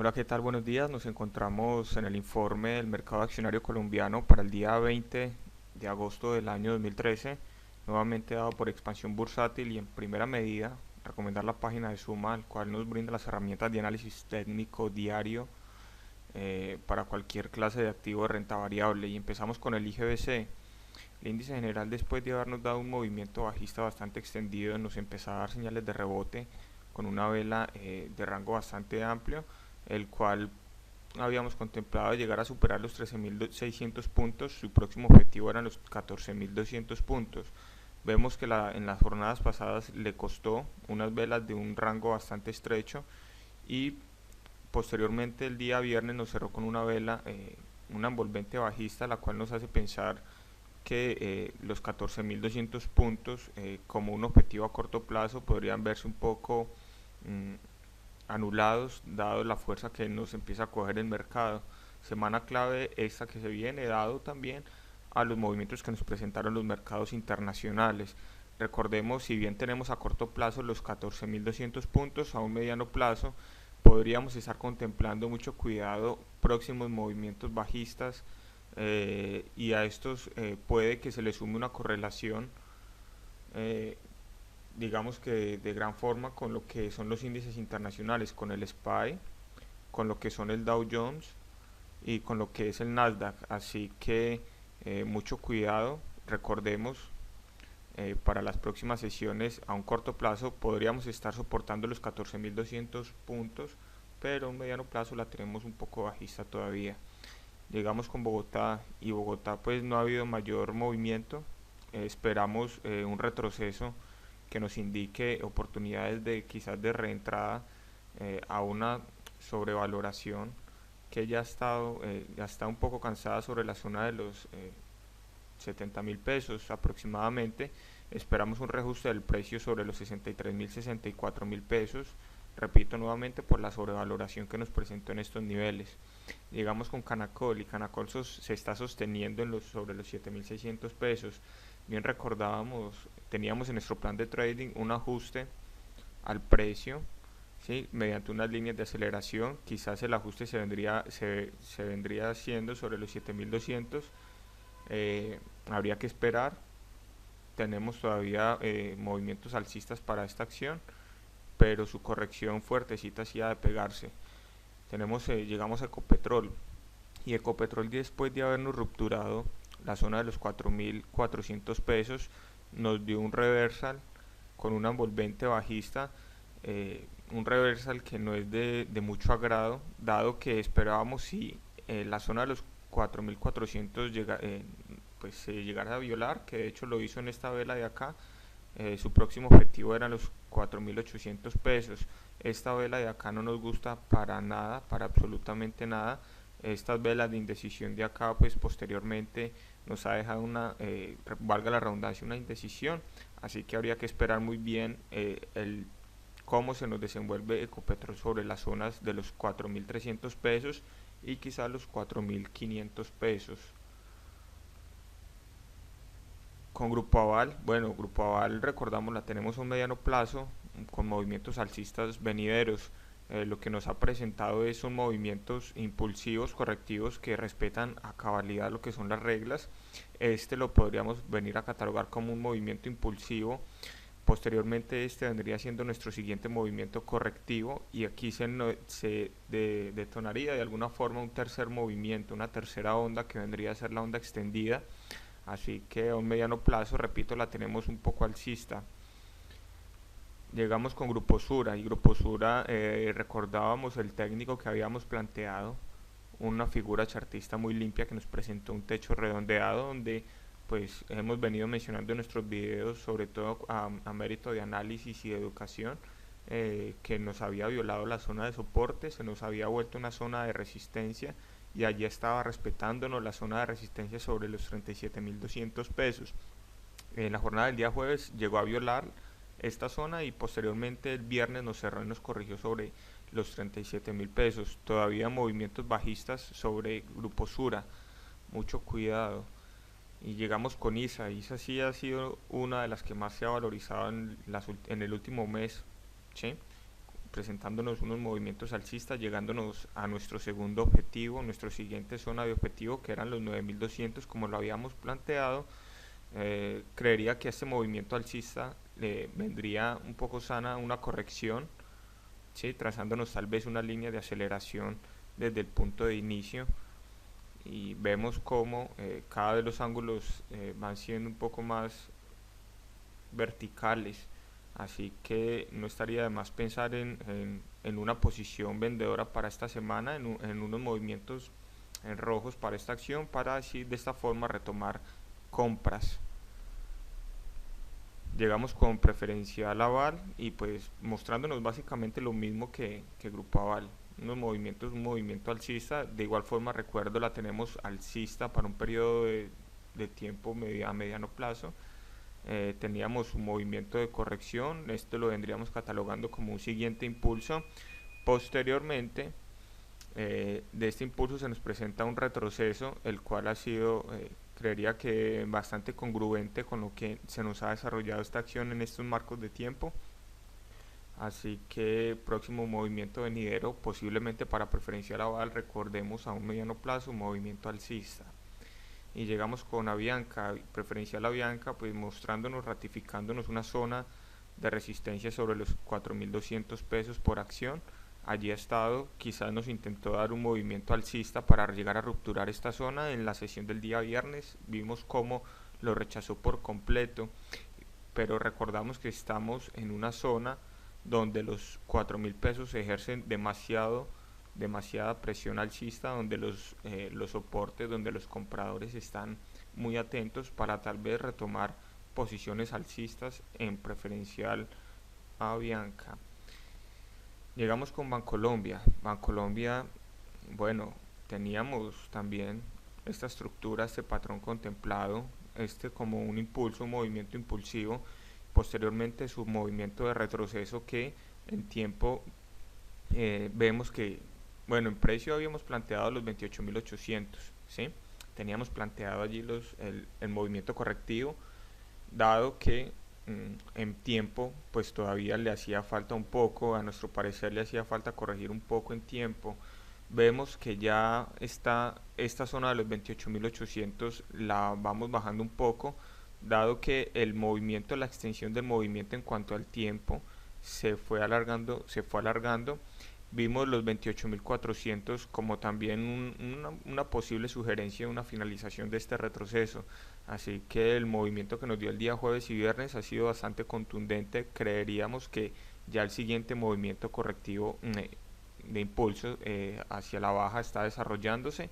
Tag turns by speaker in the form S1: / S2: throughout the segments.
S1: Hola, ¿qué tal? Buenos días. Nos encontramos en el informe del mercado accionario colombiano para el día 20 de agosto del año 2013, nuevamente dado por Expansión Bursátil y en primera medida recomendar la página de Suma, el cual nos brinda las herramientas de análisis técnico diario para cualquier clase de activo de renta variable. Y empezamos con el IGBC. El índice general, después de habernos dado un movimiento bajista bastante extendido, nos empezó a dar señales de rebote con una vela de rango bastante amplio, el cual habíamos contemplado llegar a superar los 13.600 puntos. Su próximo objetivo eran los 14.200 puntos. Vemos que en las jornadas pasadas le costó unas velas de un rango bastante estrecho y posteriormente el día viernes nos cerró con una vela, una envolvente bajista, la cual nos hace pensar que los 14.200 puntos como un objetivo a corto plazo podrían verse un poco mm, anulados dado la fuerza que nos empieza a coger el mercado. Semana clave esta que se viene, dado también a los movimientos que nos presentaron los mercados internacionales. Recordemos, si bien tenemos a corto plazo los 14.200 puntos, a un mediano plazo podríamos estar contemplando mucho cuidado próximos movimientos bajistas, y a estos puede que se le sume una correlación, eh, digamos que de gran forma, con lo que son los índices internacionales, con el SPY, con lo que son el Dow Jones y con lo que es el Nasdaq. Así que mucho cuidado. Recordemos, para las próximas sesiones a un corto plazo podríamos estar soportando los 14.200 puntos, pero a un mediano plazo la tenemos un poco bajista todavía. Llegamos con Bogotá y Bogotá pues no ha habido mayor movimiento. Esperamos un retroceso que nos indique oportunidades de quizás de reentrada a una sobrevaloración que ya está un poco cansada sobre la zona de los 70.000 pesos aproximadamente. Esperamos un reajuste del precio sobre los 63.000, 64.000 pesos, repito nuevamente, por la sobrevaloración que nos presentó en estos niveles. Llegamos con Canacol y Canacol se está sosteniendo sobre los 7.600 pesos. Bien recordábamos, teníamos en nuestro plan de trading un ajuste al precio, ¿sí? Mediante unas líneas de aceleración. Quizás el ajuste se vendría haciendo sobre los 7.200. Habría que esperar. Tenemos todavía movimientos alcistas para esta acción, pero su corrección fuertecita sí ha de pegarse. Llegamos a Ecopetrol, y Ecopetrol, después de habernos rupturado la zona de los 4.400 pesos, nos dio un reversal con una envolvente bajista, un reversal que no es de mucho agrado, dado que esperábamos si la zona de los 4.400 pues se llegara a violar, que de hecho lo hizo en esta vela de acá. Su próximo objetivo eran los 4.800 pesos. Esta vela de acá no nos gusta para nada, para absolutamente nada. Estas velas de indecisión de acá pues posteriormente nos ha dejado valga la redundancia, una indecisión. Así que habría que esperar muy bien cómo se nos desenvuelve Ecopetrol sobre las zonas de los 4.300 pesos y quizás los 4.500 pesos. Con Grupo Aval, bueno, Grupo Aval, recordamos, la tenemos a un mediano plazo con movimientos alcistas venideros. Lo que nos ha presentado son movimientos impulsivos, correctivos, que respetan a cabalidad lo que son las reglas. Este lo podríamos venir a catalogar como un movimiento impulsivo. Posteriormente este vendría siendo nuestro siguiente movimiento correctivo, y aquí detonaría de alguna forma un tercer movimiento, una tercera onda que vendría a ser la onda extendida. Así que a un mediano plazo, repito, la tenemos un poco alcista. Llegamos con Grupo Sura, y Grupo Sura, recordábamos el técnico que habíamos planteado, una figura chartista muy limpia que nos presentó un techo redondeado, donde pues hemos venido mencionando en nuestros videos, sobre todo a mérito de análisis y de educación, que nos había violado la zona de soporte, se nos había vuelto una zona de resistencia, y allí estaba respetándonos la zona de resistencia sobre los 37.200 pesos. En la jornada del día jueves llegó a violar esta zona, y posteriormente el viernes nos cerró y nos corrigió sobre los 37.000 pesos. Todavía movimientos bajistas sobre Grupo Sura, mucho cuidado. Y llegamos con ISA. ISA sí ha sido una de las que más se ha valorizado en el último mes, ¿sí? presentándonos unos movimientos alcistas, llegándonos a nuestro segundo objetivo, nuestra siguiente zona de objetivo, que eran los 9200 como lo habíamos planteado. Creería que a este movimiento alcista le vendría un poco sana una corrección, ¿sí? Trazándonos tal vez una línea de aceleración desde el punto de inicio, y vemos cómo cada vez los ángulos van siendo un poco más verticales, así que no estaría de más pensar en una posición vendedora para esta semana, en unos movimientos en rojos para esta acción, para así de esta forma retomar compras. Llegamos con preferencial aval y pues mostrándonos básicamente lo mismo que grupo aval, unos movimientos, un movimiento alcista. De igual forma, recuerdo, la tenemos alcista para un periodo de tiempo a mediano plazo. Teníamos un movimiento de corrección, esto lo vendríamos catalogando como un siguiente impulso. Posteriormente de este impulso se nos presenta un retroceso, el cual ha sido, creería que bastante congruente con lo que se nos ha desarrollado esta acción en estos marcos de tiempo. Así que próximo movimiento venidero, posiblemente para preferencial aval, recordemos a un mediano plazo, un movimiento alcista. Y llegamos con Avianca, preferencial Avianca, pues mostrándonos, ratificándonos una zona de resistencia sobre los 4.200 pesos por acción. Allí ha estado, quizás nos intentó dar un movimiento alcista para llegar a rupturar esta zona. En la sesión del día viernes vimos cómo lo rechazó por completo, pero recordamos que estamos en una zona donde los 4.000 pesos ejercen demasiada presión alcista, donde los soportes, donde los compradores están muy atentos para tal vez retomar posiciones alcistas en preferencial Avianca. Llegamos con Bancolombia. Bancolombia, bueno, teníamos también esta estructura, este patrón contemplado, como un impulso, un movimiento impulsivo, posteriormente su movimiento de retroceso que en tiempo vemos que, bueno, en precio habíamos planteado los 28.800, ¿sí? Teníamos planteado allí el movimiento correctivo, dado que en tiempo pues todavía le hacía falta un poco, a nuestro parecer le hacía falta corregir un poco en tiempo. Vemos que ya esta zona de los 28.800 la vamos bajando un poco, dado que el movimiento, la extensión del movimiento en cuanto al tiempo se fue alargando. Vimos los 28.400 como también una posible sugerencia de una finalización de este retroceso. Así que el movimiento que nos dio el día jueves y viernes ha sido bastante contundente. Creeríamos que ya el siguiente movimiento correctivo de impulso hacia la baja está desarrollándose.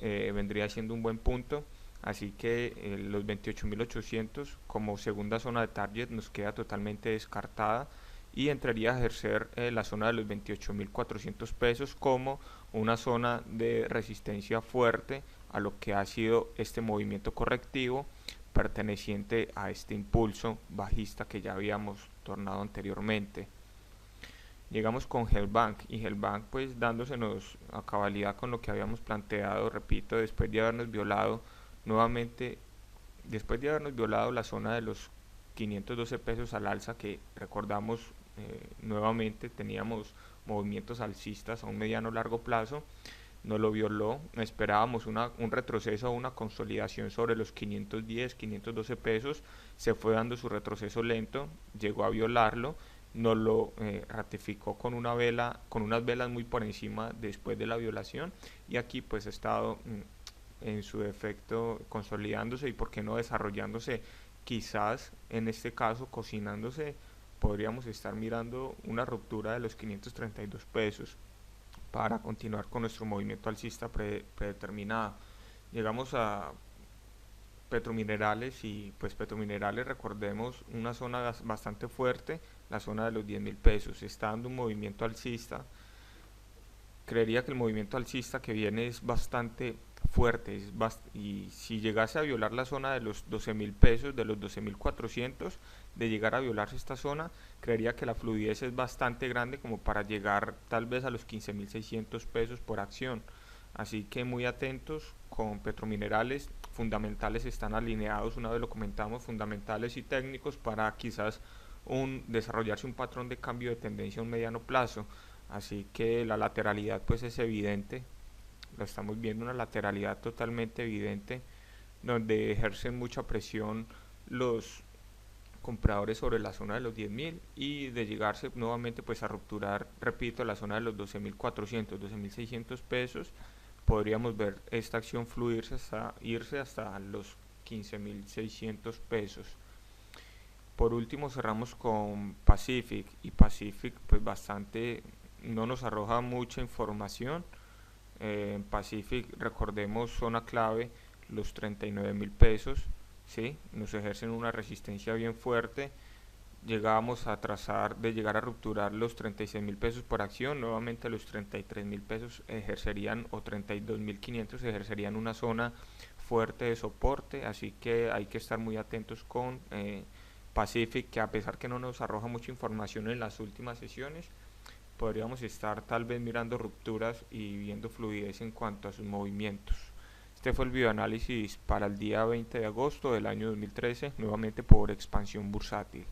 S1: Vendría siendo un buen punto. Así que los 28.800 como segunda zona de target nos queda totalmente descartada, y entraría a ejercer la zona de los 28.400 pesos como una zona de resistencia fuerte a lo que ha sido este movimiento correctivo perteneciente a este impulso bajista que ya habíamos tornado anteriormente. Llegamos con Helbank, y Helbank pues dándosenos a cabalidad con lo que habíamos planteado, repito, después de habernos violado nuevamente, después de habernos violado la zona de los 512 pesos al alza, que recordamos nuevamente teníamos movimientos alcistas a un mediano largo plazo, nos lo violó. Esperábamos un retroceso o una consolidación sobre los 510, 512 pesos, se fue dando su retroceso lento, llegó a violarlo, nos lo ratificó con una vela, con unas velas muy por encima después de la violación, y aquí pues ha estado en su defecto consolidándose y por qué no desarrollándose, quizás en este caso cocinándose. Podríamos estar mirando una ruptura de los 532 pesos para continuar con nuestro movimiento alcista predeterminado. Llegamos a Petrominerales, y pues Petrominerales, recordemos, una zona bastante fuerte, la zona de los 10.000 pesos, está dando un movimiento alcista. Creería que el movimiento alcista que viene es bastante fuerte, y si llegase a violar la zona de los 12.000 pesos, de los 12.400, de llegar a violarse esta zona, creería que la fluidez es bastante grande como para llegar tal vez a los 15.600 pesos por acción. Así que muy atentos con Petrominerales. Fundamentales están alineados, una vez lo comentamos, fundamentales y técnicos para quizás desarrollarse un patrón de cambio de tendencia a un mediano plazo. Así que la lateralidad pues es evidente, lo estamos viendo, una lateralidad totalmente evidente donde ejercen mucha presión los compradores sobre la zona de los 10.000 y de llegarse nuevamente pues a rupturar, repito, la zona de los 12.400, 12.600 pesos, podríamos ver esta acción fluirse hasta irse hasta los 15.600 pesos. Por último cerramos con Pacific, y Pacific pues bastante no nos arroja mucha información. En Pacific, recordemos, zona clave los 39.000 pesos, ¿sí? Nos ejercen una resistencia bien fuerte. Llegábamos a trazar de llegar a rupturar los 36.000 pesos por acción, nuevamente los 33.000 pesos ejercerían, o 32.500 ejercerían una zona fuerte de soporte, así que hay que estar muy atentos con Pacific, que a pesar que no nos arroja mucha información en las últimas sesiones, podríamos estar tal vez mirando rupturas y viendo fluidez en cuanto a sus movimientos. Este fue el videoanálisis para el día 20 de agosto del año 2013, nuevamente por Expansión Bursátil.